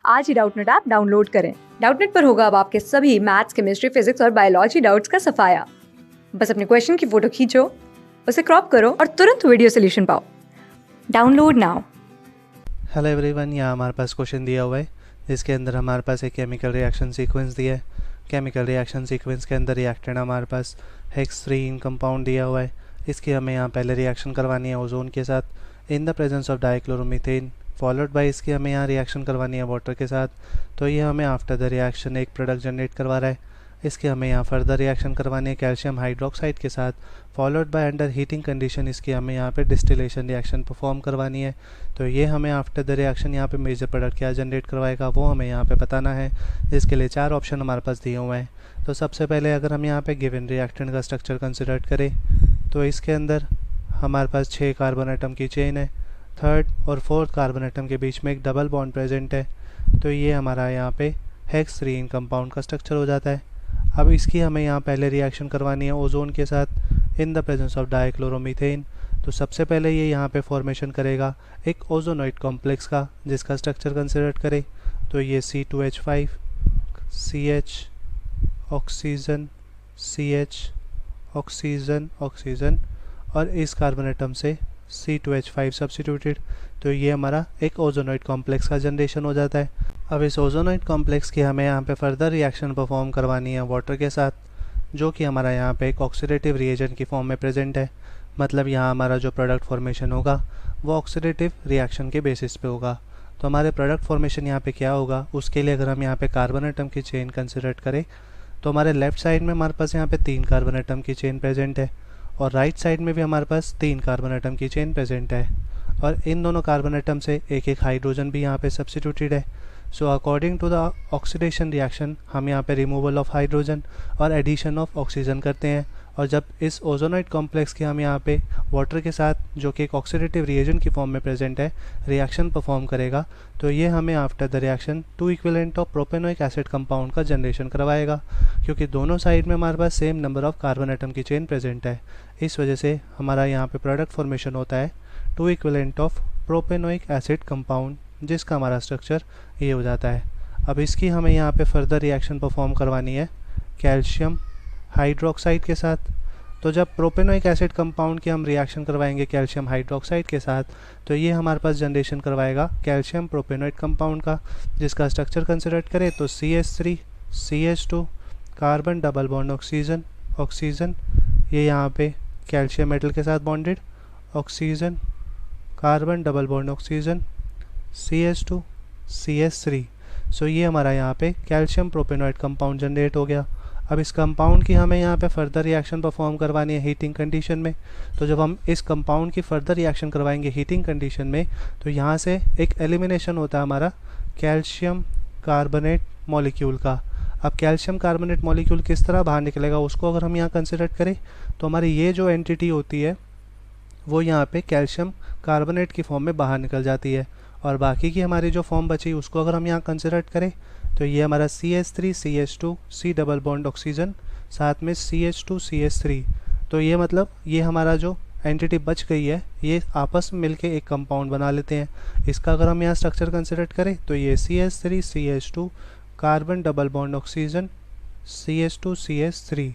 आज ही Doubtnut app download करें। Doubtnut पर होगा अब आपके सभी मैथ्स, केमिस्ट्री, फिजिक्स और बायोलॉजी डाउट्स का सफाया। बस अपने क्वेश्चन की फोटो खींचो, उसे क्रॉप करो और तुरंत वीडियो सोल्यूशन पाओ। Download now. हेलो एवरीवन, यहाँ हमारे पास क्वेश्चन दिया हुआ है जिसके अंदर हमारे पास एक केमिकल रिएक्शन सीक्वेंस दिया है। केमिकल रिएक्शन सीक्वेंस के अंदर रिएक्टेंट हमारे पास हेक्स-3 कंपाउंड दिया हुआ है। इसकी हमें यहाँ पहले रिएक्शन करवानी है ओजोन के साथ in the presence of dichloromethane, followed by इसकी हमें यहाँ रिएक्शन करवानी है वाटर के साथ। तो ये हमें आफ्टर द रिएक्शन एक प्रोडक्ट जनरेट करवा रहा है। इसकी हमें यहाँ फर्दर रिएक्शन करवानी है कैल्शियम हाइड्रोक्साइड के साथ, followed by under heating condition इसकी हमें यहाँ पे डिस्टिलेशन रिएक्शन परफॉर्म करवानी है। तो ये हमें आफ्टर द रिएक्शन यहाँ पे मेजर प्रोडक्ट क्या जनरेट करवाएगा वो हमें यहाँ पे बताना है, जिसके लिए 4 ऑप्शन हमारे पास दिए हुए हैं। तो सबसे पहले अगर हम यहाँ पे गिवन रिएक्टेंट का स्ट्रक्चर कंसिडर करें तो इसके अंदर हमारे पास 6 कार्बन एटम की चेन है। थर्ड और फोर्थ कार्बन एटम के बीच में एक डबल बॉन्ड प्रेजेंट है। तो ये हमारा यहाँ पे हेक्स-3 कंपाउंड का स्ट्रक्चर हो जाता है। अब इसकी हमें यहाँ पहले रिएक्शन करवानी है ओजोन के साथ in the presence of dichloromethane. तो सबसे पहले ये यहाँ पे फॉर्मेशन करेगा एक ओजोनॉइड कॉम्प्लेक्स का, जिसका स्ट्रक्चर कंसिडर करें तो ये C2H5 CH oxygen CH oxygen oxygen और इस कार्बन एटम से C2H5 सब्स्टिट्यूटेड। तो ये हमारा एक ओजोनॉइड कॉम्प्लेक्स का जनरेशन हो जाता है। अब इस ओजोनॉइड कॉम्प्लेक्स की हमें यहाँ पे फर्दर रिएक्शन परफॉर्म करवानी है वाटर के साथ, जो कि हमारा यहाँ पे एक ऑक्सीडेटिव रिएजेंट की फॉर्म में प्रेजेंट है। मतलब यहाँ हमारा जो प्रोडक्ट फॉर्मेशन होगा वो ऑक्सीडेटिव रिएक्शन के बेसिस पे होगा। तो हमारे प्रोडक्ट फॉर्मेशन यहाँ पे क्या होगा, उसके लिए अगर हम यहाँ पे कार्बन एटम की चेन कंसिडर करें तो हमारे लेफ्ट साइड में हमारे पास यहाँ पे 3 कार्बन एटम की चेन प्रेजेंट है और राइट साइड में भी हमारे पास 3 कार्बन एटम की चेन प्रेजेंट है और इन दोनों कार्बन एटम से एक एक हाइड्रोजन भी यहाँ पे सब्स्टिट्यूटेड है। So according to the oxidation reaction हम यहाँ पे रिमूवल ऑफ हाइड्रोजन और एडिशन ऑफ ऑक्सीजन करते हैं। और जब इस ओजोनॉइड कॉम्प्लेक्स की हम यहाँ पे वाटर के साथ, जो कि एक ऑक्सीडेटिव रिएजेंट की फॉर्म में प्रेजेंट है, रिएक्शन परफॉर्म करेगा तो ये हमें after the reaction 2 equivalent of propanoic acid compound का जनरेशन करवाएगा, क्योंकि दोनों साइड में हमारे पास same number of carbon atom की चेन प्रेजेंट है। इस वजह से हमारा यहाँ पे प्रोडक्ट फॉर्मेशन होता है 2 equivalent of propanoic acid compound, जिसका हमारा स्ट्रक्चर ये हो जाता है। अब इसकी हमें यहाँ पे फर्दर रिएक्शन परफॉर्म करवानी है कैल्शियम हाइड्रोक्साइड के साथ। तो जब प्रोपेनोइक एसिड कंपाउंड की हम रिएक्शन करवाएंगे कैल्शियम हाइड्रोक्साइड के साथ तो ये हमारे पास जनरेशन करवाएगा कैल्शियम प्रोपेनोइड कंपाउंड का, जिसका स्ट्रक्चर कंसिडर करें तो CH3 CH2 carbon double bond oxygen oxygen, ये यहाँ पे कैल्शियम मेटल के साथ bonded oxygen carbon double bond oxygen CH2 CH3। सो ये हमारा यहाँ पे कैल्शियम प्रोपेनोइड कंपाउंड जनरेट हो गया। अब इस कंपाउंड की हमें यहाँ पे फर्दर रिएक्शन परफॉर्म करवानी है हीटिंग कंडीशन में। तो जब हम इस कंपाउंड की फर्दर रिएक्शन करवाएंगे हीटिंग कंडीशन में तो यहाँ से एक एलिमिनेशन होता है हमारा कैल्शियम कार्बोनेट मॉलिक्यूल का। अब कैल्शियम कार्बोनेट मॉलिक्यूल किस तरह बाहर निकलेगा उसको अगर हम यहाँ कंसिडर करें तो हमारी ये जो एंटिटी होती है वो यहाँ पे कैल्शियम कार्बोनेट की फॉर्म में बाहर निकल जाती है और बाकी की हमारी जो फॉर्म बची उसको अगर हम यहाँ कंसिडर करें तो ये हमारा CH3 CH2 C double bond oxygen साथ में CH2 CH3। तो ये मतलब ये हमारा जो एंटिटी बच गई है ये आपस में मिलके एक कंपाउंड बना लेते हैं। इसका अगर हम यहाँ स्ट्रक्चर कंसिडर करें तो ये CH3 CH2 carbon double bond oxygen CH2 CH3।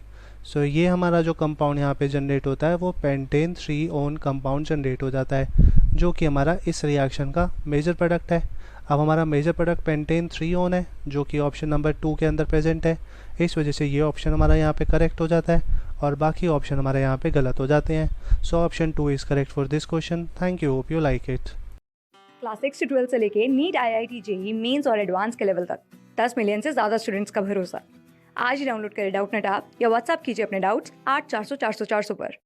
सो ये हमारा जो कंपाउंड यहाँ पे जनरेट होता है वो पेंटेन 3 ओन कंपाउंड जनरेट हो जाता है, जो कि हमारा इस रिएक्शन का मेजर प्रोडक्ट है। अब हमारा मेजर प्रोडक्ट पेंटेन 3 ओन है, जो कि ऑप्शन नंबर 2 के अंदर प्रेजेंट है। इस वजह से ये ऑप्शन हमारा यहाँ पे करेक्ट हो जाता है और बाकी ऑप्शन हमारे यहाँ पे गलत हो जाते हैं। So option 2 is correct for this question. Thank you, hope you like it. Class 6 से 12 से लेके नीट, IIT, JEE मेंस और एडवांस के लेवल तक 10 मिलियन से ज्यादा स्टूडेंट्स का भरोसा। आज ही डाउनलोड करें डाउटनेट ऐप या व्हाट्सएप कीजिए अपने डाउट्स 8400 400 400 पर।